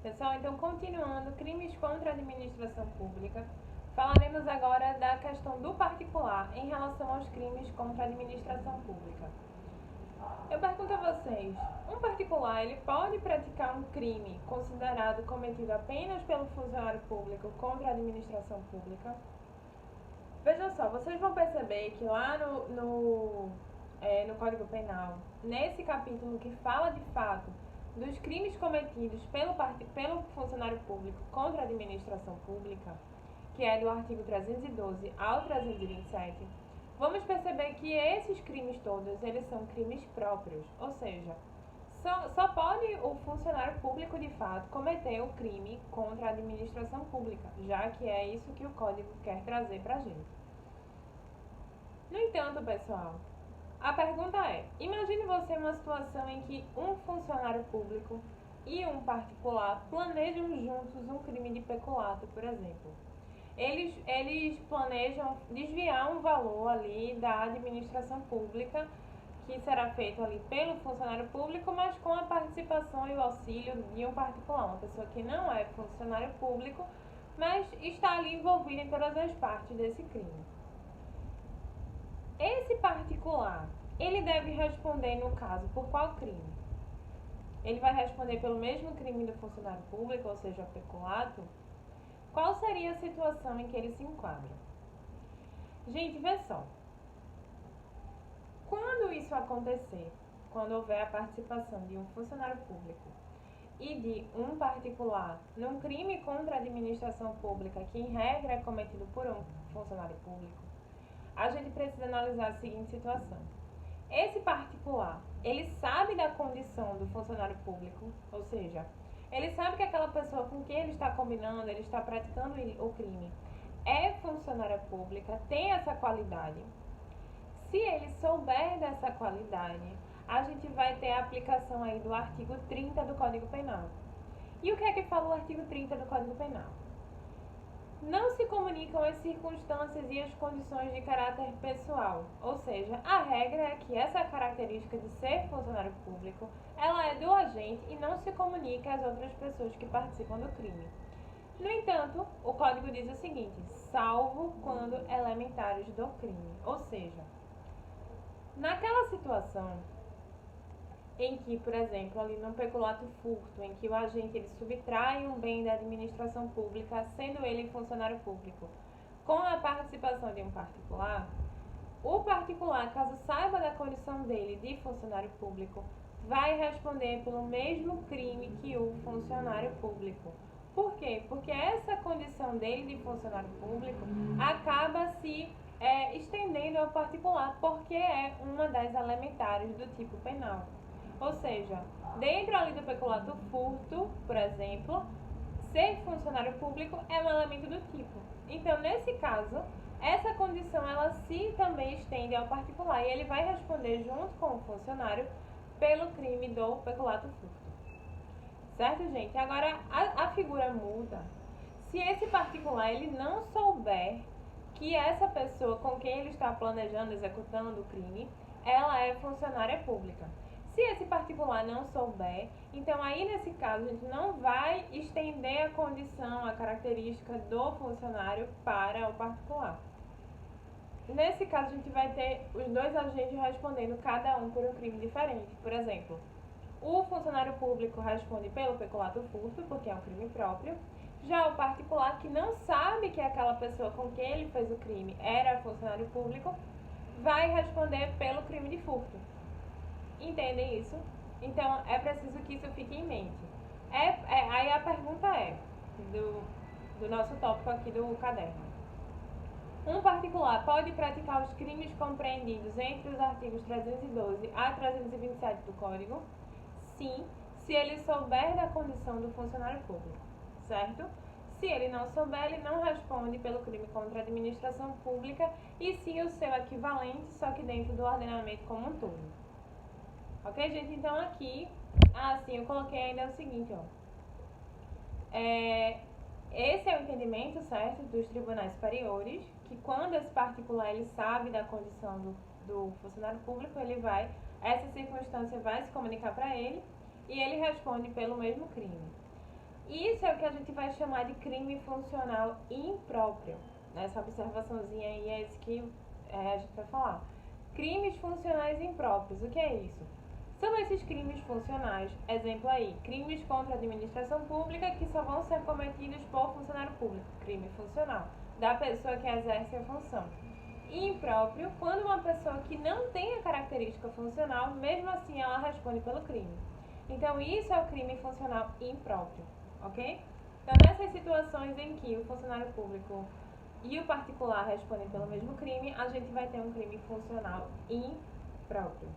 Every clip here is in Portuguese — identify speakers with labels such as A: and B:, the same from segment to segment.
A: Pessoal, então continuando, crimes contra a administração pública, falaremos agora da questão do particular em relação aos crimes contra a administração pública. Eu pergunto a vocês, um particular ele pode praticar um crime considerado cometido apenas pelo funcionário público contra a administração pública? Vejam só, vocês vão perceber que lá no Código Penal, nesse capítulo que fala de fato dos crimes cometidos pelo funcionário público contra a administração pública, que é do artigo 312 ao 327, vamos perceber que esses crimes todos, eles são crimes próprios, ou seja, só pode o funcionário público de fato cometer o crime contra a administração pública, já que é isso que o Código quer trazer pra gente. No entanto, pessoal, a pergunta é, imagine você uma situação em que um funcionário público e um particular planejam juntos um crime de peculato, por exemplo. Eles planejam desviar um valor ali da administração pública, que será feito ali pelo funcionário público, mas com a participação e o auxílio de um particular, uma pessoa que não é funcionário público, mas está ali envolvida em todas as partes desse crime. Esse particular, ele deve responder, no caso, por qual crime? Ele vai responder pelo mesmo crime do funcionário público, ou seja, o peculato? Qual seria a situação em que ele se enquadra? Gente, vê só. Quando isso acontecer, quando houver a participação de um funcionário público e de um particular num crime contra a administração pública, que em regra é cometido por um funcionário público, a gente precisa analisar a seguinte situação. Esse particular, ele sabe da condição do funcionário público, ou seja, ele sabe que aquela pessoa com quem ele está combinando, ele está praticando o crime, é funcionária pública, tem essa qualidade. Se ele souber dessa qualidade, a gente vai ter a aplicação aí do artigo 30 do Código Penal. E o que é que fala o artigo 30 do Código Penal? Não se comunicam as circunstâncias e as condições de caráter pessoal, ou seja, a regra é que essa característica de ser funcionário público, ela é do agente e não se comunica às outras pessoas que participam do crime. No entanto, o Código diz o seguinte, salvo quando elementares do crime, ou seja, naquela situação em que, por exemplo, ali no peculato furto, em que o agente ele subtrai um bem da administração pública, sendo ele funcionário público, com a participação de um particular, o particular, caso saiba da condição dele de funcionário público, vai responder pelo mesmo crime que o funcionário público. Por quê? Porque essa condição dele de funcionário público acaba se estendendo ao particular, porque é uma das elementares do tipo penal. Ou seja, dentro ali do peculato furto, por exemplo, ser funcionário público é um elemento do tipo. Então, nesse caso, essa condição ela se também estende ao particular e ele vai responder junto com o funcionário pelo crime do peculato furto. Certo, gente? Agora, a figura muda se esse particular ele não souber que essa pessoa com quem ele está planejando, executando o crime, ela é funcionária pública. Se esse particular não souber, então aí nesse caso a gente não vai estender a condição, a característica do funcionário para o particular. Nesse caso a gente vai ter os dois agentes respondendo cada um por um crime diferente. Por exemplo, o funcionário público responde pelo peculato furto, porque é um crime próprio. Já o particular que não sabe que aquela pessoa com quem ele fez o crime era funcionário público, vai responder pelo crime de furto. Entendem isso? Então, é preciso que isso fique em mente. Aí a pergunta do nosso tópico aqui do caderno. Um particular pode praticar os crimes compreendidos entre os artigos 312 a 327 do Código? Sim, se ele souber da condição do funcionário público, certo? Se ele não souber, ele não responde pelo crime contra a administração pública e sim o seu equivalente, só que dentro do ordenamento como um todo. Ok, gente? Então aqui, sim, eu coloquei ainda o seguinte, ó. Esse é o entendimento, certo, dos tribunais superiores, que quando esse particular ele sabe da condição do funcionário público, essa circunstância vai se comunicar para ele e ele responde pelo mesmo crime. Isso é o que a gente vai chamar de crime funcional impróprio. Essa observaçãozinha aí é isso que a gente vai falar. Crimes funcionais impróprios, o que é isso? São esses crimes funcionais, exemplo aí, crimes contra a administração pública que só vão ser cometidos por funcionário público, crime funcional, da pessoa que exerce a função. Impróprio, quando uma pessoa que não tem a característica funcional, mesmo assim ela responde pelo crime. Então isso é o crime funcional impróprio, ok? Então nessas situações em que o funcionário público e o particular respondem pelo mesmo crime, a gente vai ter um crime funcional impróprio.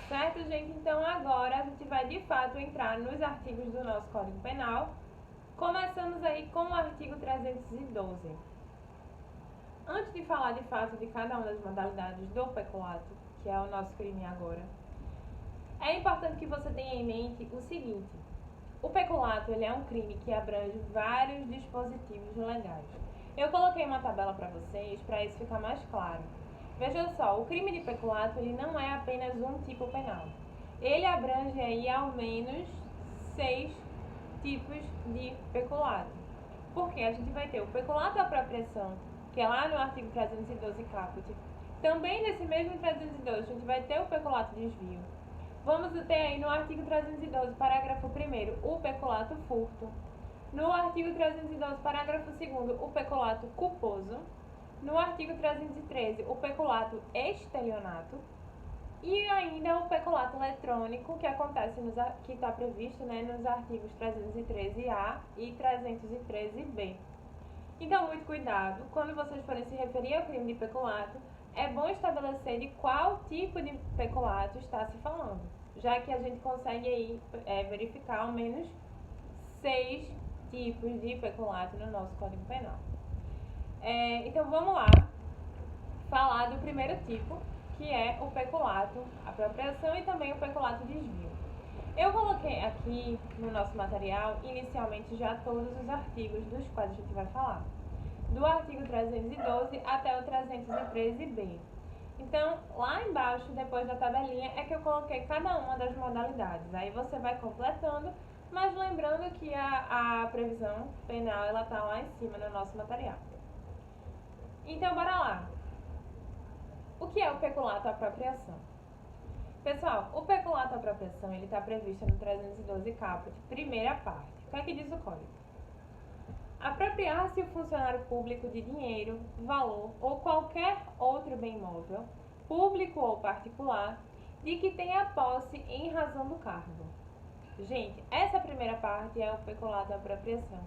A: Certo, gente? Então agora a gente vai de fato entrar nos artigos do nosso Código Penal. Começamos aí com o artigo 312. Antes de falar de fato de cada uma das modalidades do peculato, que é o nosso crime agora, é importante que você tenha em mente o seguinte: o peculato ele é um crime que abrange vários dispositivos legais. Eu coloquei uma tabela para vocês para isso ficar mais claro. Veja só, o crime de peculato ele não é apenas um tipo penal. Ele abrange aí ao menos 6 tipos de peculato. Porque a gente vai ter o peculato à apropriação, que é lá no artigo 312 caput. Também nesse mesmo 312 a gente vai ter o peculato desvio. Vamos ter aí no artigo 312, parágrafo 1º, o peculato furto. No artigo 312, parágrafo 2º, o peculato culposo. No artigo 313, o peculato estelionato. E ainda o peculato eletrônico, que acontece que está previsto, né, nos artigos 313A e 313B. Então, muito cuidado, quando vocês forem se referir ao crime de peculato, é bom estabelecer de qual tipo de peculato está se falando, já que a gente consegue aí verificar ao menos 6 tipos de peculato no nosso Código Penal. Então vamos lá falar do primeiro tipo, que é o peculato apropriação e também o peculato desvio. Eu coloquei aqui no nosso material, inicialmente, já todos os artigos dos quais a gente vai falar. Do artigo 312 até o 313b. Então, lá embaixo, depois da tabelinha, é que eu coloquei cada uma das modalidades. Aí você vai completando, mas lembrando que a previsão penal, ela tá lá em cima no nosso material. Então, bora lá. O que é o peculato apropriação? Pessoal, o peculato apropriação, ele está previsto no 312 caput, primeira parte. O que é que diz o código? Apropriar-se o funcionário público de dinheiro, valor ou qualquer outro bem móvel, público ou particular, de que tenha posse em razão do cargo. Gente, essa primeira parte é o peculato apropriação.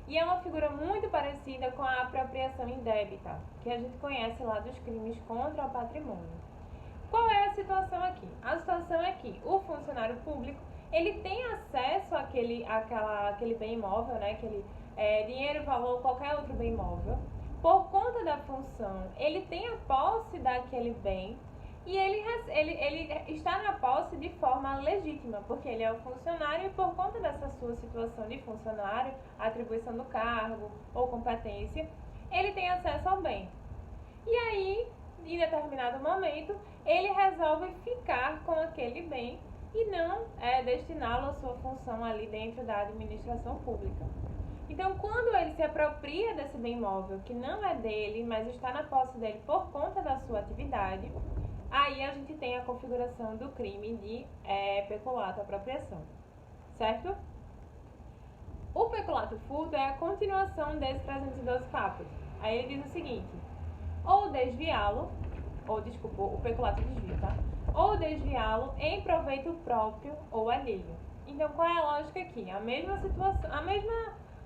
A: E é uma figura muito parecida com a apropriação indébita, que a gente conhece lá dos crimes contra o patrimônio. Qual é a situação aqui? A situação é que o funcionário público, ele tem acesso àquele bem imóvel, né? Aquele dinheiro, valor, qualquer outro bem imóvel. Por conta da função, ele tem a posse daquele bem e ele está na posse de forma legítima, porque ele é o funcionário e por conta dessa sua situação de funcionário, atribuição do cargo ou competência, ele tem acesso ao bem. E aí, em determinado momento, ele resolve ficar com aquele bem e não destiná-lo à sua função ali dentro da administração pública. Então, quando ele se apropria desse bem imóvel, que não é dele, mas está na posse dele por conta da sua atividade, aí a gente tem a configuração do crime de peculato apropriação, certo? O peculato furto é a continuação desse 312 caput. Aí ele diz o seguinte: ou desviá-lo, o peculato desvio, tá? Ou desviá-lo em proveito próprio ou alheio. Então, qual é a lógica aqui? A mesma situação,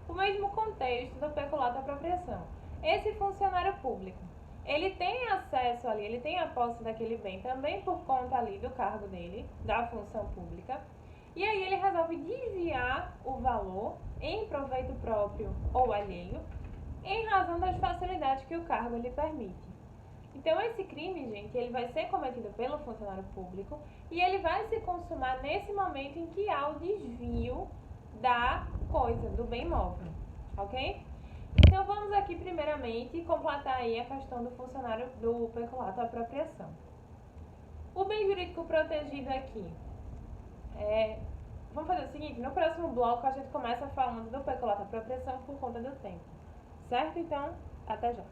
A: o mesmo contexto do peculato apropriação. Esse funcionário público, ele tem acesso ali, ele tem a posse daquele bem também por conta ali do cargo dele, da função pública, e aí ele resolve desviar o valor em proveito próprio ou alheio, em razão das facilidades que o cargo lhe permite. Então, esse crime, gente, ele vai ser cometido pelo funcionário público e ele vai se consumar nesse momento em que há o desvio da coisa, do bem móvel, ok? Então, vamos aqui, primeiramente, completar aí a questão do funcionário do peculato apropriação. O bem jurídico protegido aqui vamos fazer o seguinte, no próximo bloco a gente começa falando do peculato apropriação por conta do tempo. Certo? Então, até já.